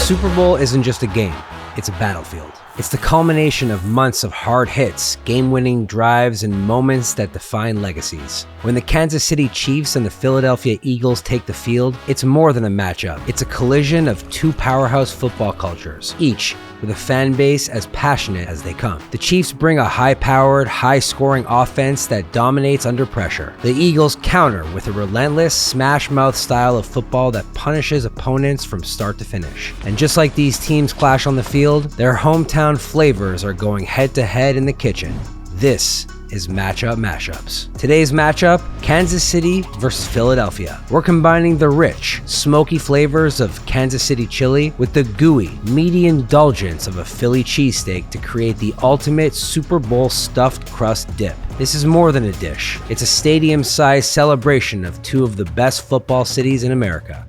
Super Bowl isn't just a game, it's a battlefield. It's the culmination of months of hard hits, game-winning drives, and moments that define legacies. When the Kansas City Chiefs and the Philadelphia Eagles take the field, it's more than a matchup. It's a collision of two powerhouse football cultures, each with a fan base as passionate as they come. The Chiefs bring a high-powered, high-scoring offense that dominates under pressure. The Eagles counter with a relentless, smash-mouth style of football that punishes opponents from start to finish. And just like these teams clash on the field, their hometown flavors are going head-to-head in the kitchen. This is Matchup Mashups. Today's matchup, Kansas City versus Philadelphia. We're combining the rich, smoky flavors of Kansas City chili with the gooey, meaty indulgence of a Philly cheesesteak to create the ultimate Super Bowl stuffed crust dip. This is more than a dish. It's a stadium-sized celebration of two of the best football cities in America.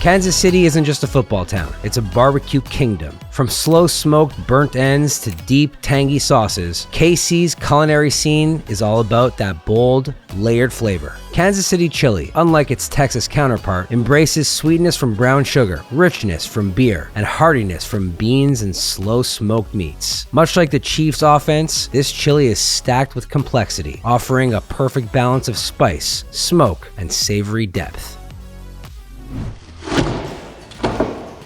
Kansas City isn't just a football town, it's a barbecue kingdom. From slow-smoked burnt ends to deep, tangy sauces, KC's culinary scene is all about that bold, layered flavor. Kansas City chili, unlike its Texas counterpart, embraces sweetness from brown sugar, richness from beer, and heartiness from beans and slow-smoked meats. Much like the Chiefs' offense, this chili is stacked with complexity, offering a perfect balance of spice, smoke, and savory depth.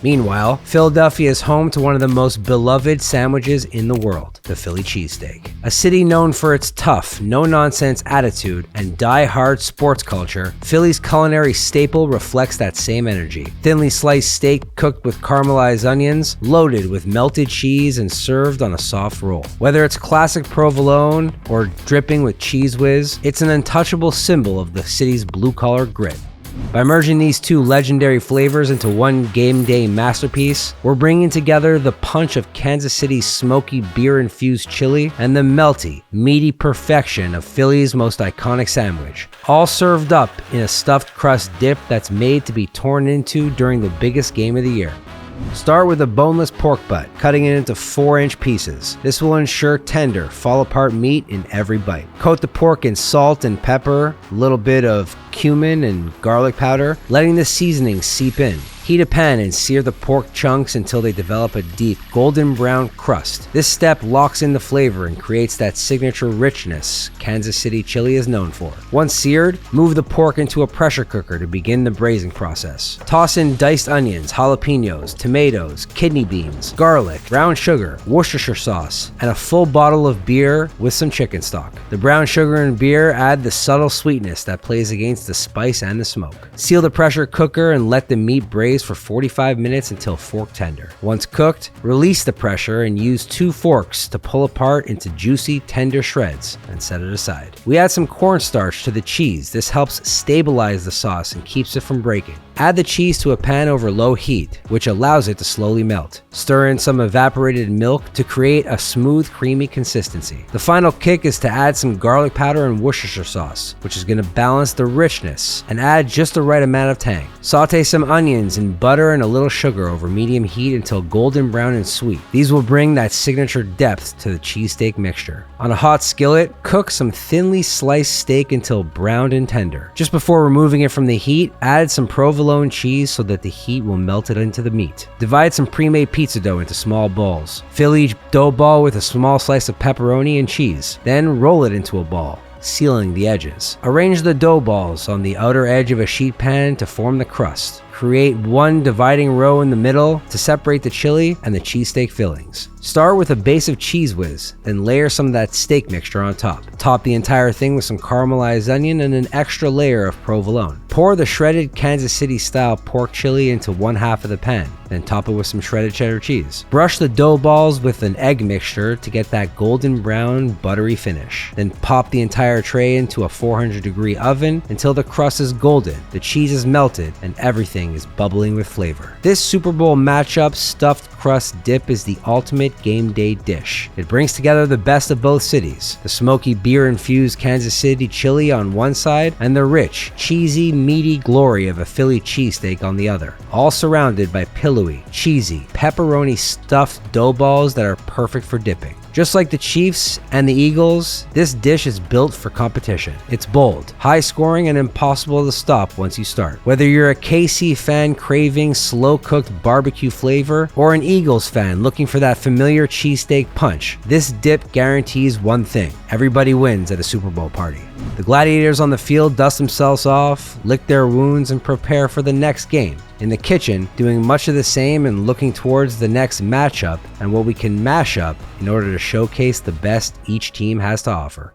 Meanwhile, Philadelphia is home to one of the most beloved sandwiches in the world, the Philly Cheesesteak. A city known for its tough, no-nonsense attitude and die-hard sports culture, Philly's culinary staple reflects that same energy. Thinly sliced steak cooked with caramelized onions, loaded with melted cheese and served on a soft roll. Whether it's classic provolone or dripping with Cheese Whiz, it's an untouchable symbol of the city's blue-collar grit. By merging these two legendary flavors into one Gameday masterpiece, we're bringing together the punch of Kansas City's smoky beer-infused chili and the melty, meaty perfection of Philly's most iconic sandwich, all served up in a stuffed crust dip that's made to be torn into during the biggest game of the year. Start with a boneless pork butt, cutting it into 4-inch pieces. This will ensure tender, fall-apart meat in every bite. Coat the pork in salt and pepper, a little bit of cumin and garlic powder, letting the seasoning seep in. Heat a pan and sear the pork chunks until they develop a deep, golden brown crust. This step locks in the flavor and creates that signature richness Kansas City chili is known for. Once seared, move the pork into a pressure cooker to begin the braising process. Toss in diced onions, jalapenos, tomatoes, kidney beans, garlic, brown sugar, Worcestershire sauce, and a full bottle of beer with some chicken stock. The brown sugar and beer add the subtle sweetness that plays against the spice and the smoke. Seal the pressure cooker and let the meat braise for 45 minutes until fork tender. Once cooked, release the pressure and use 2 forks to pull apart into juicy, tender shreds and set it aside. We add some cornstarch to the cheese. This helps stabilize the sauce and keeps it from breaking. Add the cheese to a pan over low heat, which allows it to slowly melt. Stir in some evaporated milk to create a smooth, creamy consistency. The final kick is to add some garlic powder and Worcestershire sauce, which is going to balance the richness and add just the right amount of tang. Saute some onions in butter and a little sugar over medium heat until golden brown and sweet. These will bring that signature depth to the cheesesteak mixture. On a hot skillet, cook some thinly sliced steak until browned and tender. Just before removing it from the heat, add some provolone cheese so that the heat will melt it into the meat. Divide some pre-made pizza dough into small balls. Fill each dough ball with a small slice of pepperoni and cheese. Then roll it into a ball, sealing the edges. Arrange the dough balls on the outer edge of a sheet pan to form the crust. Create one dividing row in the middle to separate the chili and the cheesesteak fillings. Start with a base of Cheese Whiz, then layer some of that steak mixture on top. Top the entire thing with some caramelized onion and an extra layer of provolone. Pour the shredded Kansas City style pork chili into one half of the pan, then top it with some shredded cheddar cheese. Brush the dough balls with an egg mixture to get that golden brown, buttery finish. Then pop the entire tray into a 400-degree oven until the crust is golden, the cheese is melted, and everything is bubbling with flavor. This Super Bowl matchup stuffed crust dip is the ultimate game day dish. It brings together the best of both cities, the smoky beer-infused Kansas City chili on one side and the rich, cheesy, meaty glory of a Philly cheesesteak on the other, all surrounded by pillowy, cheesy, pepperoni-stuffed dough balls that are perfect for dipping. Just like the Chiefs and the Eagles, this dish is built for competition. It's bold, high scoring, and impossible to stop once you start. Whether you're a KC fan craving slow-cooked barbecue flavor or an Eagles fan looking for that familiar cheesesteak punch, this dip guarantees one thing: everybody wins at a Super Bowl party. The gladiators on the field dust themselves off, lick their wounds, and prepare for the next game. In the kitchen, doing much of the same and looking towards the next matchup and what we can mash up in order to showcase the best each team has to offer.